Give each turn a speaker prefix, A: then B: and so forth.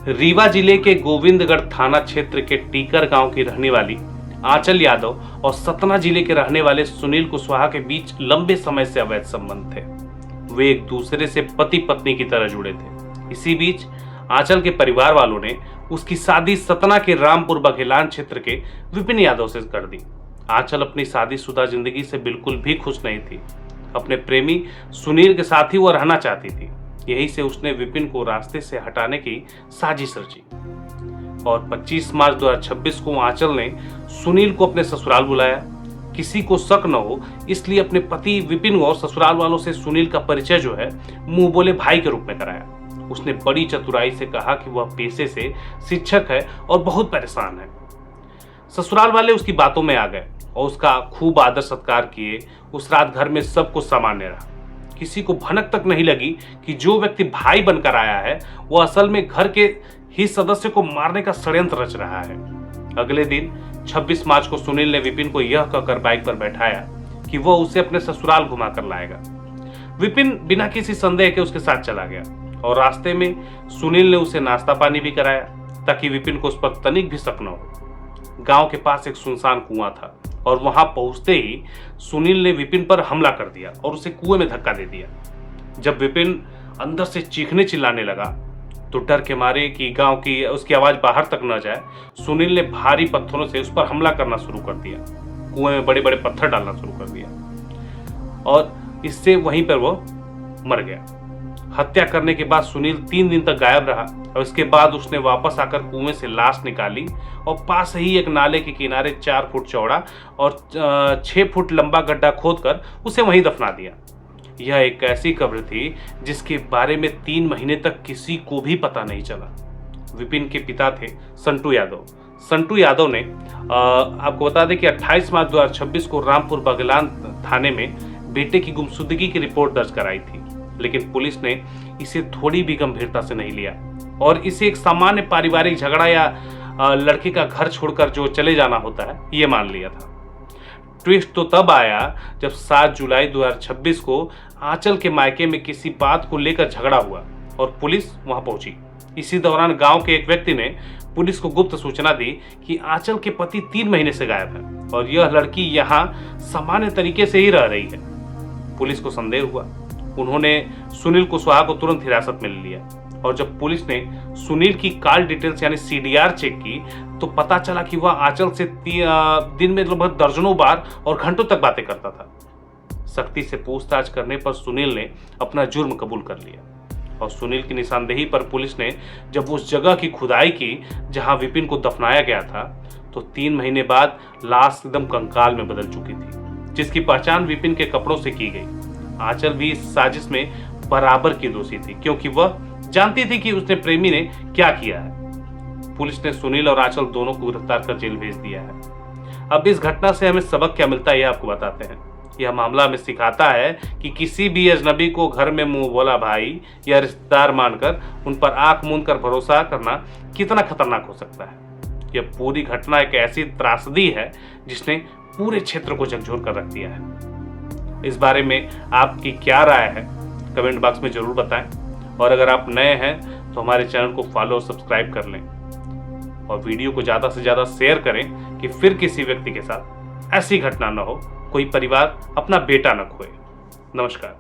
A: रीवा जिले के गोविंदगढ़ थाना क्षेत्र के टीकर गांव की रहने वाली आंचल यादव और सतना जिले के रहने वाले सुनील कुशवाहा के बीच लंबे समय से अवैध संबंध थे। वे एक दूसरे से पति पत्नी की तरह जुड़े थे। इसी बीच आंचल के परिवार वालों ने उसकी शादी सतना के रामपुर बघेलान क्षेत्र के विपिन यादव से कर दी। आंचल अपनी शादीशुदा जिंदगी से बिल्कुल भी खुश नहीं थी। अपने प्रेमी सुनील के साथ ही वह रहना चाहती थी। यही से उसने विपिन को रास्ते से हटाने की साजिश रची और 25 मार्च 2026 को आंचल ने सुनील को अपने ससुराल बुलाया। किसी को शक न हो इसलिए अपने पति विपिन और ससुराल वालों से सुनील का परिचय जो है मुंह बोले भाई के रूप में कराया। उसने बड़ी चतुराई से कहा कि वह पेशे से शिक्षक है और बहुत परेशान है। ससुराल वाले उसकी बातों में आ गए और उसका खूब आदर सत्कार किए। उस रात घर में सब कुछ सामान्य रहा। किसी को भनक तक नहीं लगी कि जो व्यक्ति भाई बनकर आया है वह असल में घर के ही सदस्य को मारने का षड्यंत्र रच रहा है। अगले दिन 26 मार्च को सुनील ने विपिन को यह कहकर बाइक पर बैठाया कि वह उसे अपने ससुराल घुमा कर लाएगा। विपिन बिना किसी संदेह के उसके साथ चला गया और रास्ते में सुनील ने उसे नाश्ता पानी भी कराया ताकि विपिन को उस पर तनिक भी शक न हो। गांव के पास एक सुनसान कुआं था और वहां पहुंचते ही सुनील ने विपिन पर हमला कर दिया और उसे कुएं में धक्का दे दिया। जब विपिन अंदर से चीखने चिल्लाने लगा तो डर के मारे कि गांव की उसकी आवाज बाहर तक न जाए, सुनील ने भारी पत्थरों से उस पर हमला करना शुरू कर दिया। कुएं में बड़े बड़े पत्थर डालना शुरू कर दिया और इससे वहीं पर वो मर गया। हत्या करने के बाद सुनील 3 दिन तक गायब रहा और इसके बाद उसने वापस आकर कुएं से लाश निकाली और पास ही एक नाले के किनारे 4 फुट चौड़ा और 6 फुट लंबा गड्ढा खोदकर उसे वहीं दफना दिया। यह एक ऐसी कब्र थी जिसके बारे में 3 महीने तक किसी को भी पता नहीं चला। विपिन के पिता थे संटू यादव। संटू यादव ने आपको बता दें कि 28 मार्च 2026 को रामपुर बघेलान थाने में बेटे की गुमशुदगी की रिपोर्ट दर्ज कराई थी, लेकिन पुलिस ने इसे थोड़ी भी गंभीरता से नहीं लिया और इसे एक सामान्य पारिवारिक झगड़ा या लड़के का घर छोड़कर जो चले जाना होता है ये मान लिया था। ट्विस्ट तो तब आया जब 7 जुलाई 2026 को आंचल के मायके में किसी बात को लेकर झगड़ा हुआ और पुलिस वहां पहुंची। इसी दौरान गांव के एक व्यक्ति ने पुलिस को गुप्त सूचना दी कि आंचल के पति 3 महीने से गायब है और यह लड़की यहां सामान्य तरीके से ही रह रही है। पुलिस को संदेह हुआ। उन्होंने सुनील कुशवाहा को तुरंत हिरासत में ले लिया और जब पुलिस ने सुनील की कॉल डिटेल्स यानी CDR चेक की तो पता चला कि वह आंचल से दिन में लगभग दर्जनों बार और घंटों तक बातें करता था। सख्ती से पूछताछ करने पर सुनील ने अपना जुर्म कबूल कर लिया और सुनील की निशानदेही पर पुलिस ने जब उस जगह की खुदाई की जहां विपिन को दफनाया गया था तो 3 महीने बाद लाश एकदम कंकाल में बदल चुकी थी, जिसकी पहचान विपिन के कपड़ों से की गई। आंचल भी इस साजिश में बराबर की दोषी थी क्योंकि वह जानती थी कि उसने प्रेमी ने क्या किया है। पुलिस ने सुनील और आंचल दोनों को गिरफ्तार कर जेल भेज दिया है। अब इस घटना से हमें सबक क्या मिलता है ये आपको बताते हैं। यह मामला हमें सिखाता है कि किसी भी अजनबी को घर में मुंह बोला भाई या रिश्तेदार मानकर उन पर आंख मूंद कर भरोसा करना कितना खतरनाक हो सकता है। यह पूरी घटना एक ऐसी त्रासदी है जिसने पूरे क्षेत्र को झकझोर कर रख दिया है। इस बारे में आपकी क्या राय है कमेंट बॉक्स में जरूर बताएं और अगर आप नए हैं तो हमारे चैनल को फॉलो और सब्सक्राइब कर लें और वीडियो को ज़्यादा से ज़्यादा शेयर करें कि फिर किसी व्यक्ति के साथ ऐसी घटना न हो, कोई परिवार अपना बेटा न खोए। नमस्कार।